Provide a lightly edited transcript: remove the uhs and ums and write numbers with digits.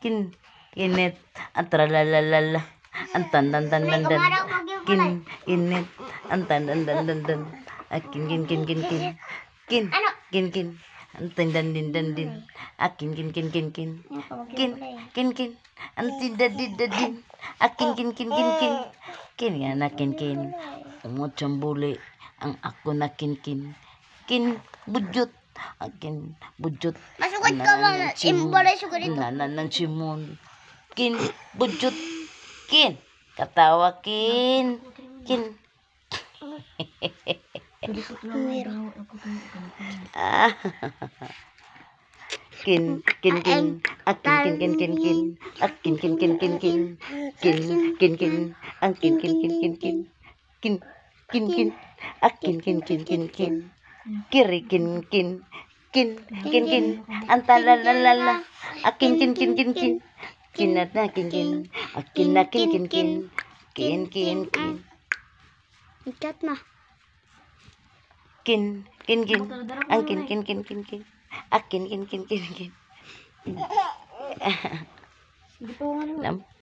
Kinit, ang tralalala, ang tandan-dan-dan-dan, init, ang tandan-dan-dan-dan, kin, ang tandan-din-dan-din, kin, ang tindadidadin, kin nga na kin, umutsang buli, ang ako na kin, budjot, akin, budjot, Masukot ka ba? Imbalay sugot ito. nanan ng simon, kin, budjot, kin, katawa, kin, ah, kin, akin, akin, akin, kiri, ang talalalala, akin, kinat na, akin na, kin, Ikat na. ang akin, Hindi po nga naman.